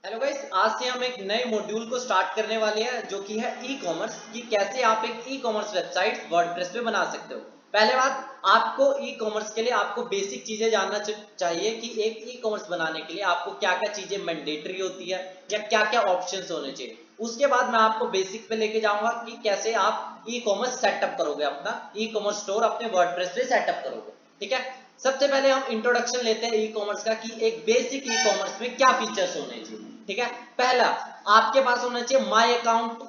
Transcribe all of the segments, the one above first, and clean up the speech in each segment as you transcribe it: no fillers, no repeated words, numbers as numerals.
Hello guys, आज से हम एक नए मॉड्यूल को स्टार्ट करने वाले हैं जो कि है ई कॉमर्स कि कैसे आप एक ई कॉमर्स वेबसाइट वर्डप्रेस पे बना सकते हो। पहले बात, आपको ई कॉमर्स के लिए आपको बेसिक चीजें जानना चाहिए कि एक ई कॉमर्स बनाने के लिए आपको क्या क्या चीजें मैंडेटरी होती है या क्या क्या ऑप्शंस होने चाहिए। उसके बाद मैं आपको बेसिक पे लेके जाऊंगा कि कैसे आप ई कॉमर्स सेटअप करोगे, अपना ई कॉमर्स स्टोर अपने वर्डप्रेस पे सेटअप करोगे। ठीक है, सबसे पहले हम इंट्रोडक्शन लेते हैं ई कॉमर्स का कि एक बेसिक ई कॉमर्स में क्या फीचर्स होने चाहिए। ठीक है, पहला आपके पास होना चाहिए my account,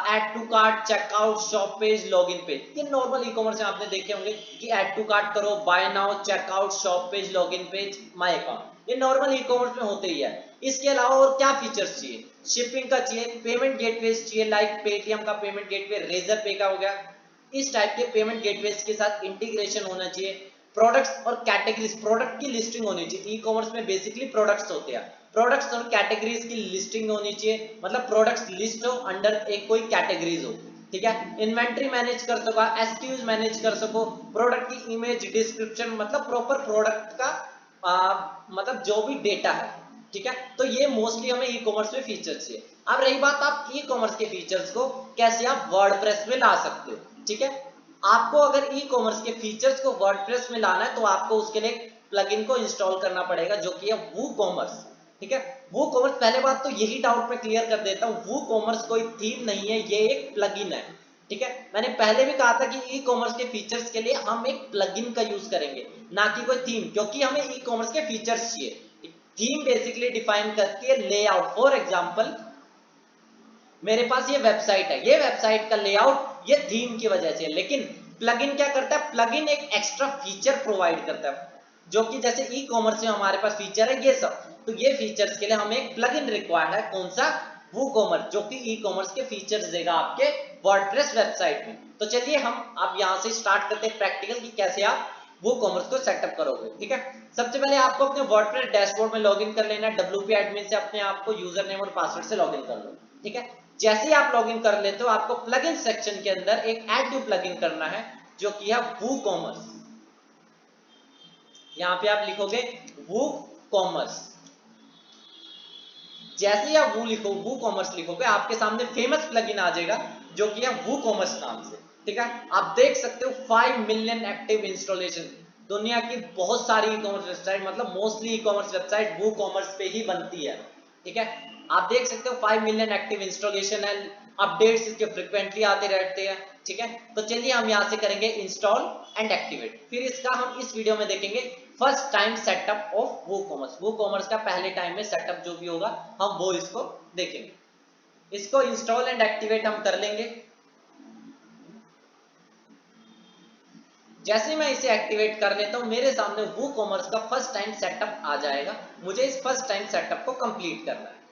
add to cart, checkout, shop page, login page. ये नॉर्मल ई कॉमर्स में आपने देखे होंगे कि ऐड टू कार्ट करो, buy now, checkout, shop page, login page, my account. ये नॉर्मल ई कॉमर्स में होते ही है। इसके अलावा और क्या फीचर्स चाहिए? शिपिंग का चाहिए, पेमेंट गेटवेज चाहिए, लाइक पेटीएम का पेमेंट गेटवे, रेजर पे का हो गया। इस टाइप के पेमेंट गेटवेज के साथ इंटीग्रेशन होना चाहिए। प्रोडक्ट्स और कैटेगरीज, प्रोडक्ट की लिस्टिंग होनी चाहिए। ई कॉमर्स में बेसिकली प्रोडक्ट्स होते हैं, प्रोडक्ट्स और कैटेगरीज की लिस्टिंग होनी चाहिए, मतलब प्रोडक्ट्स लिस्ट हो, अंडर एक कोई कैटेगरीज हो। ठीक है, इन्वेंट्री मैनेज कर सको, एसक्यूज मैनेज कर सको, प्रोडक्ट की इमेज, डिस्क्रिप्शन, मतलब प्रॉपर प्रोडक्ट का मतलब जो भी डेटा है। ठीक है, तो ये मोस्टली हमें ई कॉमर्स में फीचर्स चाहिए। अब रही बात आप ई कॉमर्स के फीचर्स को कैसे आप वर्डप्रेस में ला सकते हो। ठीक है, आपको अगर ई कॉमर्स के फीचर्स को वर्डप्रेस में लाना है तो आपको उसके लिए प्लगइन को इंस्टॉल करना पड़ेगा जो कि है वूकॉमर्स। ठीक है, वूकॉमर्स, पहले बात तो यही डाउट मैं क्लियर कर देता हूँ, वूकॉमर्स कोई थीम नहीं है, ये एक प्लगइन है। ठीक है, मैंने पहले भी कहा था कि ई कॉमर्स के फीचर्स के लिए हम एक प्लगइन का यूज करेंगे, ना कि कोई थीम, क्योंकि हमें ई कॉमर्स के फीचर्स चाहिए। थीम बेसिकली डिफाइन करती है लेआउट। फॉर एग्जांपल, मेरे पास ये वेबसाइट है, ये वेबसाइट का लेआउट ये थीम की वजह से है, लेकिन प्लगइन क्या करता है? प्लगइन एक एक्स्ट्रा फीचर प्रोवाइड करता है, जो कि जैसे ई कॉमर्स में हमारे पास फीचर है ये सब, तो ये फीचर्स के लिए हमें एक प्लगइन रिक्वायर्ड है। कौन सा? वूकॉमर्स, जो कि ई कॉमर्स के फीचर्स देगा आपके वर्डप्रेस वेबसाइट में। तो चलिए हम अब यहां से स्टार्ट करते हैं प्रैक्टिकल कि कैसे आप वूकॉमर्स को सेटअप करोगे। ठीक है, सबसे पहले आपको अपने वर्डप्रेस डैशबोर्ड में लॉगिन कर लेना है। डब्ल्यूपी एडमिन से अपने आप को यूजर नेम और पासवर्ड से लॉगिन कर लो। ठीक है, जैसे ही आप लॉगिन कर लेते हो आपको प्लगइन सेक्शन के अंदर एक ऐड न्यू प्लगइन करना है जो कि है वूकॉमर्स। यहां पे आप लिखोगे वूकॉमर्स। जैसे ही आप वूकॉमर्स लिखोगे आपके सामने फेमस प्लगइन आ जाएगा जो कि है वूकॉमर्स नाम से। ठीक है, आप देख सकते हो 5 मिलियन एक्टिव इंस्टॉलेशन। दुनिया की बहुत सारी ई कॉमर्स वेबसाइट, मतलब mostly e commerce website WooCommerce पे ही बनती है। ठीक है, आप देख सकते हो 5 मिलियन एक्टिव इंस्टॉलेशन है, अपडेट्स इसके फ्रिक्वेंटली आते रहते हैं। ठीक है, तो चलिए हम यहां से करेंगे इंस्टॉल एंड एक्टिवेट, फिर इसका हम इस वीडियो में देखेंगे first time setup of WooCommerce. WooCommerce का पहले टाइम में सेटअप जो भी होगा हम वो इसको देखेंगे। इसको इंस्टॉल एंड एक्टिवेट हम कर लेंगे। जैसे मैं इसे एक्टिवेट कर लेता हूं मेरे सामने वूकॉमर्स का फर्स्ट टाइम सेटअप आ जाएगा। मुझे इस फर्स्ट टाइम सेटअप को कंप्लीट करना है।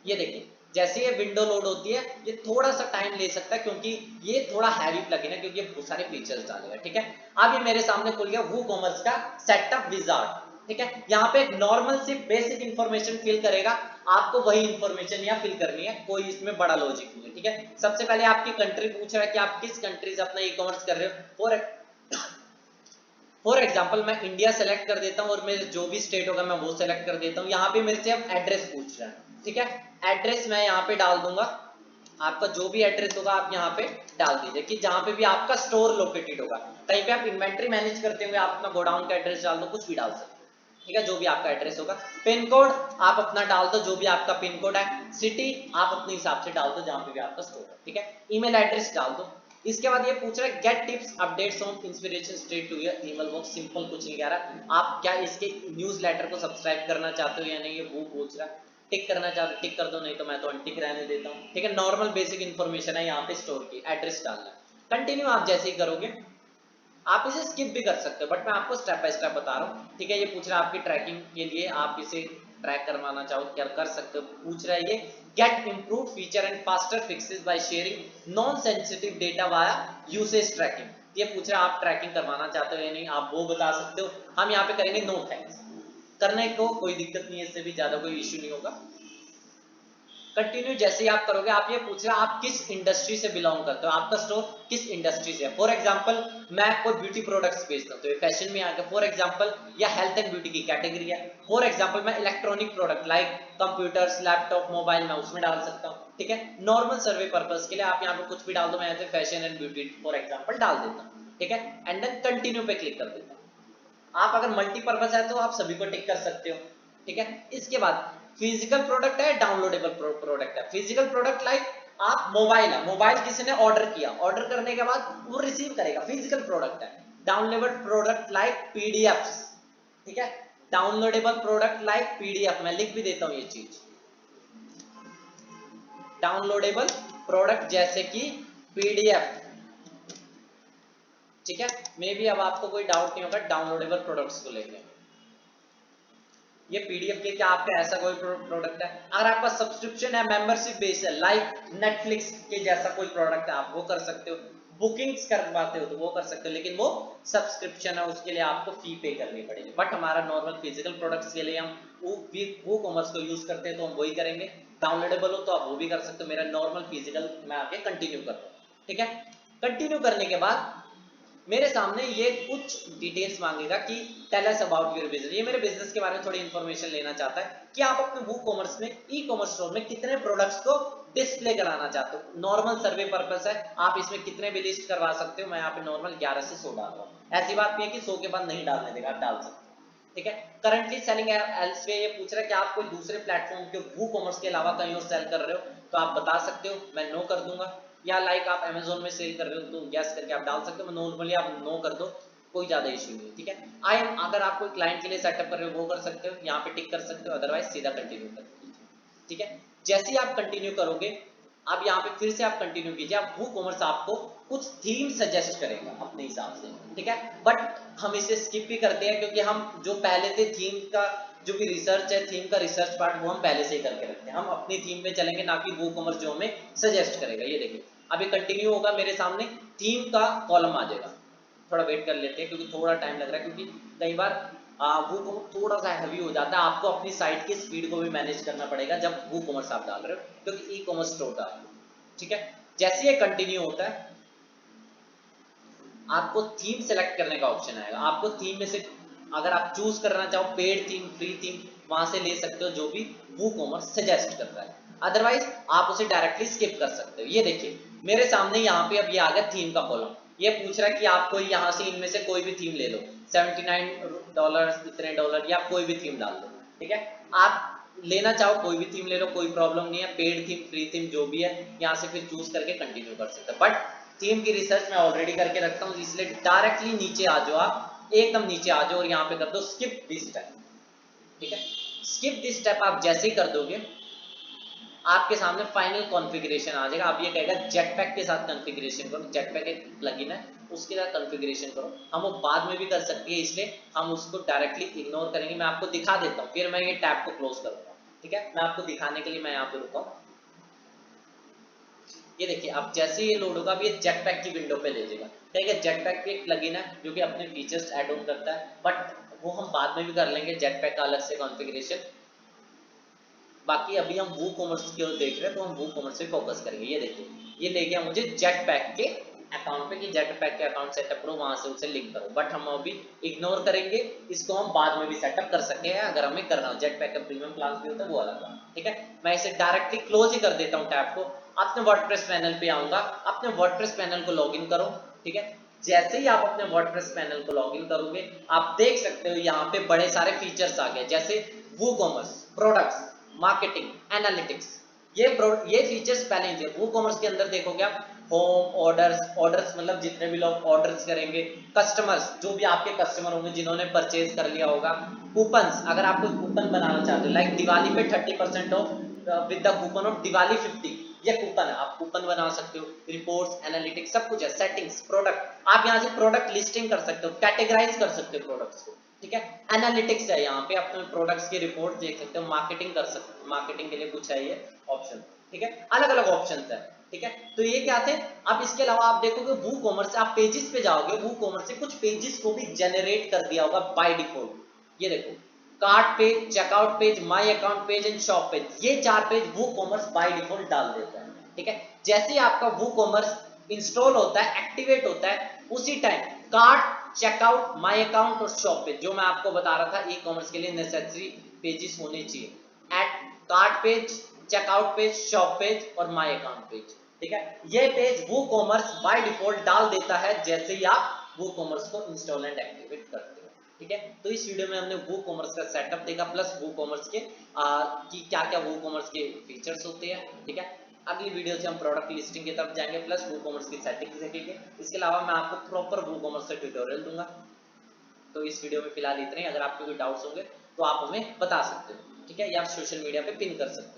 ये देखिए, जैसे ये विंडो लोड होती है ये थोड़ा सा टाइम ले सकता है क्योंकि ये थोड़ा हैवी प्लगइन है, क्योंकि ये बहुत सारे फीचर्स डालेगा। ठीक है, अब ये मेरे सामने खुल गया वूकॉमर्स का सेटअप विजार्ड। ठीक है, यहाँ पे एक नॉर्मल सी बेसिक इंफॉर्मेशन फिल करेगा, आपको वही इंफॉर्मेशन यहाँ फिल करनी है, कोई इसमें बड़ा लॉजिक नहीं है। ठीक है, सबसे पहले आपकी कंट्री पूछ रहा है कि आप किस कंट्री से अपना ई कॉमर्स कर रहे हो। फॉर एग्जाम्पल मैं इंडिया सेलेक्ट कर देता हूँ और मेरे जो भी स्टेट होगा मैं वो सेलेक्ट कर देता हूँ। यहाँ पे मेरे से अब एड्रेस पूछ रहा है। ठीक है, एड्रेस मैं यहाँ पे डाल दूंगा, आपका जो भी एड्रेस होगा आप यहाँ पे डाल दीजिए कि जहाँ पे भी आपका स्टोर लोकेटेड होगा। कहीं पे आप इन्वेंट्री मैनेज करते हुए आप अपना गोडाउन का एड्रेस डाल दो, कुछ भी डाल सकते हो। ठीक है, जो भी आपका एड्रेस होगा। पिन कोड आप अपना डाल दो, जो भी आपका पिन कोड है। सिटी आप अपने हिसाब से डाल दो जहाँ पे भी आपका स्टोर है। ठीक है, ईमेल एड्रेस डाल दो। इसके बाद ये पूछ रहा है get tips updates on inspiration straight to your email box. Simple, कुछ नहीं कह रहा, आप क्या इसके न्यूज़लेटर को सब्सक्राइब करना चाहते हो या नहीं, ये वो पूछ रहा है। टिक करना चाहते हो टिक कर दो, नहीं तो मैं तो अनटिक रहने देता हूँ। ठीक है, नॉर्मल बेसिक इन्फॉर्मेशन है यहाँ पे स्टोर की, एड्रेस डालना है। कंटिन्यू आप जैसे ही करोगे, आप इसे स्किप भी कर सकते हो बट मैं आपको स्टेप बाय स्टेप बता रहा हूँ। ठीक है, ये पूछ रहा है आपकी ट्रैकिंग के लिए, आप इसे ट्रैक करवाना चाहो क्या कर सकते हो। पूछ रहा है ये get improve feature and faster fixes by sharing non sensitive data via usage tracking. ये पूछ रहा है आप ट्रैकिंग करवाना चाहते हो या नहीं, आप वो बता सकते हो। हम यहाँ पे करेंगे नो थैंक्स, करने को कोई दिक्कत नहीं है, इससे भी ज्यादा कोई इश्यू नहीं होगा। कंटिन्यू जैसे ही आप करोगे, आप ये पूछ रहे हो आप किस इंडस्ट्री से बिलोंग करते हो, आपका स्टोर किस इंडस्ट्री से है। फॉर एग्जांपल मैं कोई ब्यूटी प्रोडक्ट्स बेचता हूँ तो ये फैशन में आ गया फॉर एग्जांपल, या हेल्थ एंड ब्यूटी की कैटेगरी है। फॉर एग्जांपल मैं electronic product like computers, laptop, mobile, मैं उसमें डाल सकता हूँ। ठीक है, नॉर्मल सर्वे पर्पस के लिए आप यहाँ पे कुछ भी डाल दो, मैं यहाँ पे fashion and beauty for example डाल देता हूँ। ठीक है, एंड देन कंटिन्यू पे क्लिक कर देता हूँ। आप अगर मल्टीपर्पज है तो आप सभी को टिक कर सकते हो। ठीक है, इसके बाद फिजिकल प्रोडक्ट है, डाउनलोडेबल प्रोडक्ट है। फिजिकल प्रोडक्ट लाइक आप मोबाइल है, मोबाइल किसी ने ऑर्डर किया, ऑर्डर करने के बाद वो रिसीव करेगा, फिजिकल प्रोडक्ट है। Downloadable product like PDF. ठीक है, डाउनलोडेबल प्रोडक्ट लाइक पीडीएफ, मैं लिख भी देता हूं ये चीज, डाउनलोडेबल प्रोडक्ट जैसे कि पीडीएफ। ठीक है, मे बी अब आपको कोई डाउट नहीं होगा डाउनलोडेबल प्रोडक्ट्स को लेकर। ये पीडीएफ के क्या आपका ऐसा कोई प्रोडक्ट है, अगर आपका सब्सक्रिप्शन है, मेंबरशिप बेस है, लाइक नेटफ्लिक्स के जैसा कोई प्रोडक्ट है, आप वो कर सकते हो। बुकिंग्स कर पाते हो तो वो कर सकते हो, लेकिन वो सब्सक्रिप्शन है, उसके लिए आपको फी पे करनी पड़ेगी। बट हमारा नॉर्मल फिजिकल प्रोडक्ट्स के लिए हम वो कॉमर्स को यूज करते हैं तो हम वही करेंगे। डाउनलोडेबल हो तो आप वो भी कर सकते हो। मेरा नॉर्मल फिजिकल मैं आगे कंटिन्यू कर रहा हूँ। ठीक है, कंटिन्यू करने के बाद मेरे सामने ये कुछ डिटेल्स मांगेगा कि tell us about your business. ये मेरे बिजनेस के बारे में थोड़ी इंफॉर्मेशन लेना चाहता है कि आप अपने वू कॉमर्स में, ई कॉमर्स स्टोर में कितने प्रोडक्ट्स को डिस्प्ले कराना चाहते हो। नॉर्मल सर्वे पर्पस है, आप इसमें कितने भी लिस्ट करवा सकते हो। मैं यहाँ पे नॉर्मल 11 से 100 डाल रहा हूँ। ऐसी बात नहीं है कि 100 के बाद नहीं डालने देगा, आप डाल सकते हो। ठीक है, करंटली सेलिंग एल्सवेयर, ये पूछ रहा है कि आप कोई दूसरे प्लेटफॉर्म के वू कॉमर्स के अलावा कहीं और सेल कर रहे हो तो आप बता सकते हो, मैं नो कर दूंगा। या लाइक आप अमेजोन में सेल कर रहे हो तो यस करके आप डाल सकते हो, नॉर्मली आप नो कर दो, कोई ज्यादा इशू नहीं है। ठीक है, आई एम, अगर आप कोई क्लाइंट के लिए सेटअप कर रहे हो वो कर सकते हो, यहाँ पे टिक कर सकते हो, अदरवाइज सीधा कंटिन्यू कर दीजिए। ठीक है, जैसे ही आप कंटिन्यू करोगे, अब यहाँ पे फिर से आप कंटिन्यू कीजिए। आप वो कॉमर्स आपको कुछ थीम सजेस्ट करेगा अपने हिसाब से। ठीक है, बट हम इसे स्किप भी करते हैं क्योंकि हम जो पहले से थीम का जो भी रिसर्च है, थीम का रिसर्च पार्ट वो हम पहले से ही करके रखते हैं। हम अपनी थीम पे चलेंगे, ना कि वो कॉमर्स जो हमें सजेस्ट करेगा। ये देखिए अभी कंटिन्यू होगा, मेरे सामने थीम का कॉलम आ जाएगा। थोड़ा वेट कर लेते हैं क्योंकि थोड़ा टाइम लग रहा है, क्योंकि कई बार वो थोड़ा सा हैवी हो जाता है, आपको अपनी साइट की स्पीड को भी मैनेज करना पड़ेगा जब वो कॉमर्स आप डाल रहे हो, क्योंकि ई कॉमर्स स्टोर डाल रहे हो। ठीक है, जैसे ये कंटिन्यू होता है आपको थीम सेलेक्ट करने का ऑप्शन आएगा। आपको थीम में से अगर आप चूज करना चाहो पेड थीम, फ्री थीम, वहां से ले सकते हो जो भी वो कॉमर्स सजेस्ट कर रहा है। अदरवाइज आप उसे डायरेक्टली स्किप कर सकते हो। ये देखिए मेरे सामने यहाँ पे अब ये आ गया थीम का कॉलम। ये पूछ रहा है कि आपको यहाँ से इनमें से कोई भी थीम ले लो, $79 इतने डॉलर, या कोई भी थीम डाल दो। ठीक है, आप लेना चाहो कोई भी थीम ले लो, कोई प्रॉब्लम नहीं है। पेड थीम, फ्री थीम जो भी है यहाँ से फिर चूज करके कंटिन्यू कर सकते हैं। बट थीम की रिसर्च मैं ऑलरेडी करके रखता हूँ, इसलिए डायरेक्टली नीचे आ जाओ, आप एकदम नीचे आ जाओ और यहाँ पे कर दो स्किप दिस स्टेप। ठीक है, स्किप दिस स्टेप आप जैसे ही कर दोगे आपके सामने फाइनल कॉन्फ़िगरेशन आ जाएगा। आप ये कहेगा जेटपैक के साथ कॉन्फ़िगरेशन करो, जेटपैक एक प्लगइन है उसके साथ कॉन्फ़िगरेशन करो। हम वो बाद में भी कर सकती है, इसलिए हम उसको डायरेक्टली इग्नोर करेंगे। मैं आपको दिखा देता हूँ, फिर मैं ये टैब को क्लोज करूंगा। ठीक है, मैं आपको दिखाने के लिए मैं यहाँ पे रुका हूँ। ये देखिए अब जैसे ये लोड होगा, अब ये जेटपैक की विंडो पे ले जाएगा। ठीक है, जेटपैक भी एक प्लगइन है जो कि अपने फीचर्स ऐड ऑन करता है, बट वो हम बाद में भी कर लेंगे, जेटपैक का अलग से कॉन्फ़िगरेशन। बाकी अभी हम वो कॉमर्स की ओर देख रहे हैं तो हम वो कॉमर्स पे फोकस करेंगे। ये देखिए ये ले गया मुझे जेटपैक के अकाउंट पे कि जेटपैक के अकाउंट सेटअप करो, वहां से उसे लिंक करो। बट हम अभी इग्नोर करेंगे, इसको हम बाद में भी सेटअप कर सकते हैं अगर हमें करना हो। जेटपैक का प्रीमियम प्लान भी होता है, वो अलग है। ठीक है, मैं इसे डायरेक्टली क्लोज ही कर देता हूँ टैब को। अपने वर्डप्रेस पैनल पे आऊंगा, अपने वर्डप्रेस पैनल को लॉगिन करो। ठीक है, जैसे ही आप अपने वर्डप्रेस पैनल को लॉगिन करोगे आप देख सकते हो यहाँ पे बड़े सारे फीचर्स आ गए, जैसे वो कॉमर्स, प्रोडक्ट्स, मार्केटिंग, एनालिटिक्स। ये फीचर्स पहले ही थे। वो कॉमर्स के अंदर देखोगे आप होम, ऑर्डर्स, ऑर्डर्स मतलब जितने भी लोग ऑर्डर्स करेंगे, कस्टमर्स जो भी आपके कस्टमर होंगे जिन्होंने परचेज कर लिया होगा, कूपन्स अगर आप कोई कूपन बनाना चाहते हो लाइक दिवाली पे 30% of with the coupon of Diwali 50, ये कूपन है, आप कूपन बना सकते हो। रिपोर्ट्स, एनालिटिक्स सब कुछ है। सेटिंग्स, प्रोडक्ट, आप यहाँ से प्रोडक्ट लिस्टिंग कर सकते हो, कैटेगराइज कर सकते हो प्रोडक्ट्स को। ठीक है, एनालिटिक्स है, यहाँ पे अपने प्रोडक्ट्स की रिपोर्ट देख सकते हो, मार्केटिंग कर सकते हो, मार्केटिंग के लिए कुछ है ये ऑप्शन। ठीक है, अलग अलग ऑप्शन है। ठीक है, तो ये क्या थे। अब इसके अलावा आप देखोगे वो कॉमर्स से आप पेजेस पे जाओगे, वो कॉमर्स से कुछ पेजेस को भी जनरेट कर दिया होगा बाय डिफॉल्ट। ये देखो cart page, checkout page, my account page and shop page, ये 4 पेज वूकॉमर्स बाय डिफॉल्ट डाल देता है। ठीक है, जैसे ही आपका वूकॉमर्स इंस्टॉल होता है, एक्टिवेट होता है, उसी time cart, checkout, my account और शॉप पेज, जो मैं आपको बता रहा था ई कॉमर्स के लिए नेसेसरी पेजेस होने चाहिए, at cart page, checkout page, shop page और माय अकाउंट पेज। ठीक है, ये पेज वूकॉमर्स बाय डिफॉल्ट डाल देता है जैसे ही आप वूकॉमर्स को इंस्टॉल एंड एक्टिवेट करते हो। ठीक है, तो इस वीडियो में हमने वूकॉमर्स का सेटअप देखा, प्लस वूकॉमर्स के कि क्या क्या वूकॉमर्स के फीचर्स होते हैं। ठीक है, अगली वीडियो से हम प्रोडक्ट लिस्टिंग की तरफ जाएंगे, प्लस वूकॉमर्स की सेटिंग्स देखेंगे। इसके अलावा मैं आपको प्रॉपर वूकॉमर्स से ट्यूटोरियल दूंगा। तो इस वीडियो में फिलहाल इतना ही। अगर आपके कोई डाउट्स होंगे तो आप हमें बता सकते हो, ठीक है, या आप सोशल मीडिया पे पिन कर सकते हो।